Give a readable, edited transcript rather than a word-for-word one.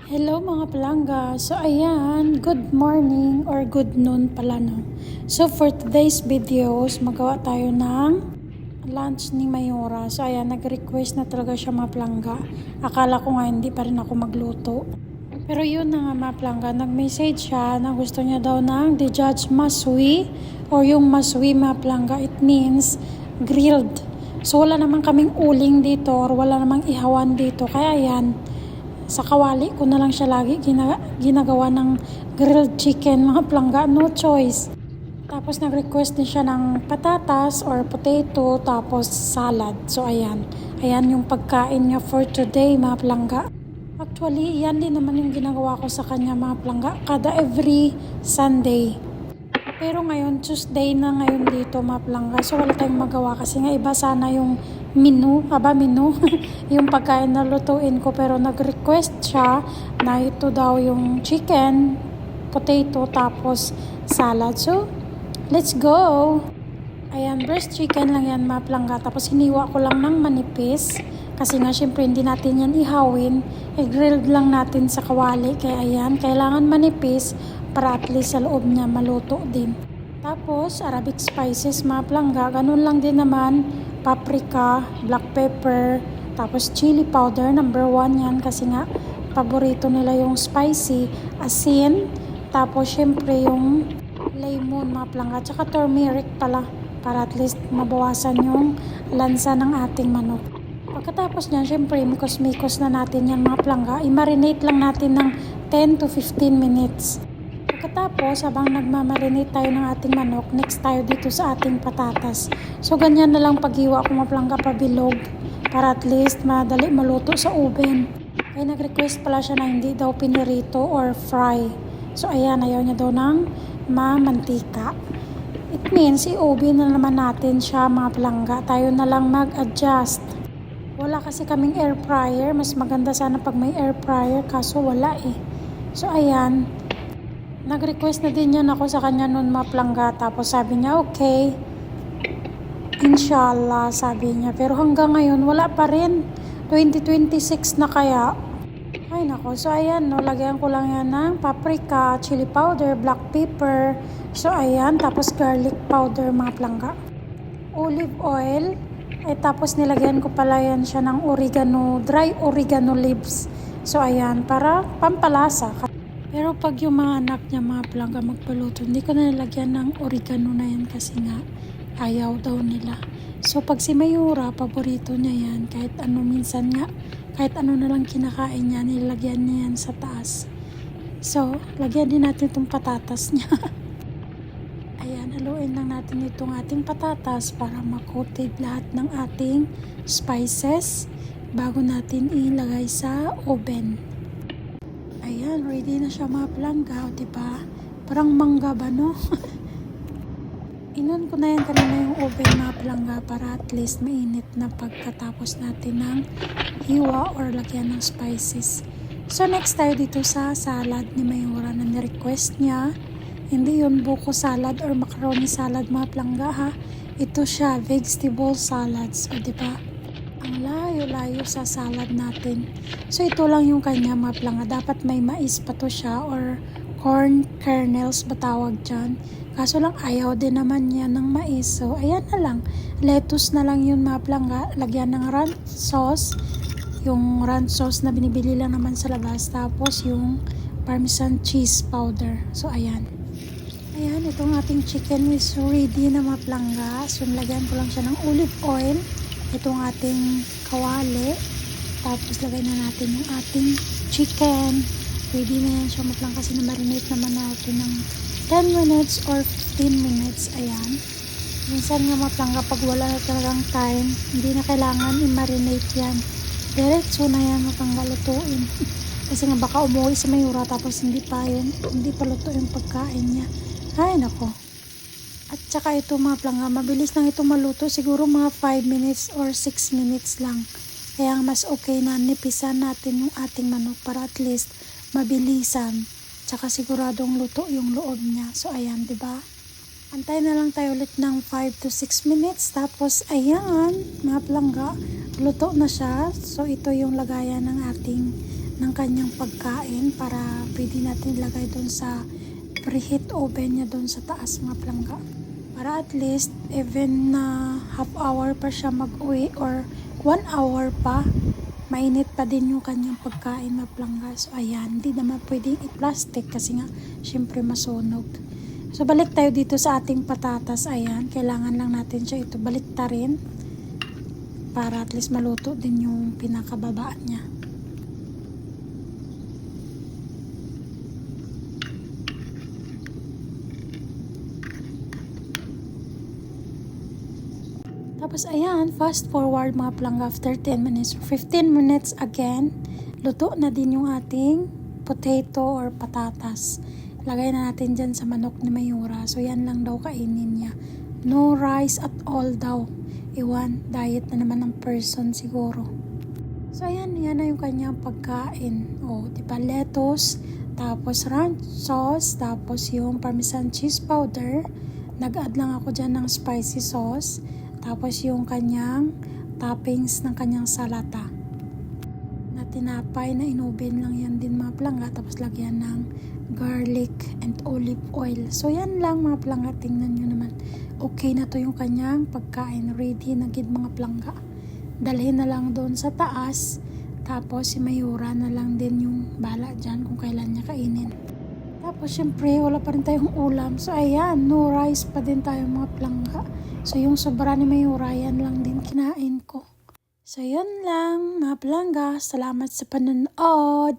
Hello mga palangga. So ayan, good morning or good noon pala no. So for today's videos, magawa tayo ng lunch ni Mayora. So ayan, nag-request na talaga siya mga palangga. Akala ko nga hindi pa rin ako magluto. Pero yun na nga mga palangga, nag-message siya na gusto niya daw ng Dijaj Masui or yung Masui mga palangga. It means grilled. So wala namang kaming uling dito or wala namang ihawan dito. Kaya ayan, sa kawali ko na lang siya lagi ginagawa ng grilled chicken mga palangga, no choice. Tapos nag-request din siya ng patatas or potato tapos salad. So ayan yung pagkain niya for today mga palangga. Actually yan din naman yung ginagawa ko sa kanya mga palangga kada every Sunday. Pero ngayon, Tuesday na ngayon dito, mga palangga. So, wala tayong magawa kasi nga iba sana yung menu, yung pagkain na lutuin ko. Pero nag-request siya na ito daw yung chicken, potato, tapos salad. So, let's go! Ayan, breast chicken lang yan, mga palangga. Tapos, hiniwa ko lang ng manipis. Kasi nga, syempre, hindi natin yan ihawin. I-grilled lang natin sa kawali. Kaya ayan, kailangan manipis para at least sa loob niya maluto din. Tapos, Arabic spices, mga palangga. Ganun lang din naman. Paprika, black pepper, tapos chili powder. Number 1 yan kasi nga, paborito nila yung spicy. Asin, tapos syempre yung lemon, mga palangga. Tsaka turmeric pala. Para at least mabawasan yung lansa ng ating manok. Pagkatapos niyan, syempre, mikos-mikos na natin yan mga palangga. I-marinate lang natin ng 10 to 15 minutes. Pagkatapos, habang nagmamarinate tayo ng ating manok, next tayo dito sa ating patatas. So, ganyan na lang paghiwa ko mga palangga pabilog para at least madali maluto sa oven. Ay, nag-request pala siya na hindi daw pinirito or fry. So, ayan, ayaw niya daw ng mamantika. It means, i-oven na naman natin siya mga palangga. Tayo na lang mag-adjust. Wala kasi kaming air fryer. Mas maganda sana pag may air fryer, kaso wala eh. So, ayan. Nag-request na din yan ako sa kanya noon mga palangga. Tapos sabi niya, okay. Inshallah, sabi niya. Pero hanggang ngayon, wala pa rin. 2026 na kaya. Ay nako. So, ayan, no, lagyan ko lang yan ng paprika, chili powder, black pepper. So, ayan. Tapos garlic powder mga palangga. Olive oil. Tapos nilagyan ko pala yan siya ng oregano, dry oregano leaves. So, ayan, para pampalasa. Pero pag yung mga anak niya, mga palangga magpaluto, hindi ko na nilagyan ng oregano na yan kasi nga ayaw daw nila. So, pag si Mayora, paborito niya yan. Kahit ano, minsan nga, kahit ano na lang kinakain niya, nilagyan niya yan sa taas. So, lagyan din natin itong patatas niya. Ayan, haluin lang natin itong ating patatas para makotid lahat ng ating spices bago natin ilagay sa oven. Ayan, ready na siya mga palangga, diba? Parang mangga ba, no? Inon ko na yan kanina yung oven mga palangga para at least mainit na pagkatapos natin ng hiwa or lagyan ng spices. So, next tayo dito sa salad ni Mayora na ni-request niya. Hindi yun buko salad or macaroni salad mga palangga ha. Ito siya, vegetable salads. O diba? Ang layo-layo sa salad natin. So, ito lang yung kanya mga palangga. Dapat may mais pa to siya or corn kernels ba tawag dyan. Kaso lang ayaw din naman niya ng mais. So, ayan na lang. Lettuce na lang yun mga palangga. Lagyan ng ranch sauce. Yung ranch sauce na binibili lang naman sa labas. Tapos yung parmesan cheese powder. So, ayan. Ayan, itong ating chicken is ready na mga palangga. So, lagyan ko lang siya ng olive oil. Itong ating kawali. Tapos, lagay na natin yung ating chicken. Ready na yan siya mga palangga kasi na-marinate naman natin ng 10 minutes or 15 minutes. Ayan. Minsan nga mga palangga, pag wala na talagang time, hindi na kailangan i-marinate yan. Diretso na yan mga palangga lutuin. Kasi nga baka umuwi si Mayora tapos hindi pa luto yung pagkain niya. Ay nako. At saka ito mga palangga, mabilis lang ito maluto. Siguro mga 5 minutes or 6 minutes lang. Kaya mas okay na nipisan natin yung ating manok para at least mabilisan. Tsaka siguradong luto yung loob niya. So ayan, diba? Antay na lang tayo ulit ng 5 to 6 minutes. Tapos ayan, mga palangga, luto na siya. So ito yung lagayan ng ating ng kanyang pagkain para pwede natin ilagay doon sa preheat oven niya doon sa taas mga palangga. Para at least even na half hour pa siya mag-uwi or 1 hour pa, mainit pa din yung kanyang pagkain mga palangga. So ayan, hindi naman pwedeng i-plastic kasi nga syempre masunog. So balik tayo dito sa ating patatas. Ayan, kailangan lang natin siya ito baliktarin para at least maluto din yung pinakababaan niya. Tapos ayan, fast forward mga palangga, after 10 minutes or 15 minutes again, luto na din yung ating potato or patatas. Lagay na natin dyan sa manok ni Mayura. So yan lang daw kainin niya. No rice at all daw. Iwan, diet na naman ng person siguro. So ayan, yan na yung kanyang pagkain. O, diba, lettuce, tapos ranch sauce, tapos yung parmesan cheese powder. Nag-add lang ako dyan ng spicy sauce. Tapos yung kanyang toppings ng kanyang salata na tinapay na inuben lang yan din mga palangga. Tapos lagyan ng garlic and olive oil. So yan lang mga palangga, tingnan nyo naman. Okay na to yung kanyang pagkain. Ready na gid mga palangga. Dalhin na lang doon sa taas. Tapos si Mayura na lang din yung bala dyan kung kailan niya kainin. Tapos syempre wala pa rin tayong ulam. So ayan, no rice pa din tayo mga palangga. So yung sobra ni Mayura, yan lang din kinain ko. So yun lang mga palangga. Salamat sa panonood.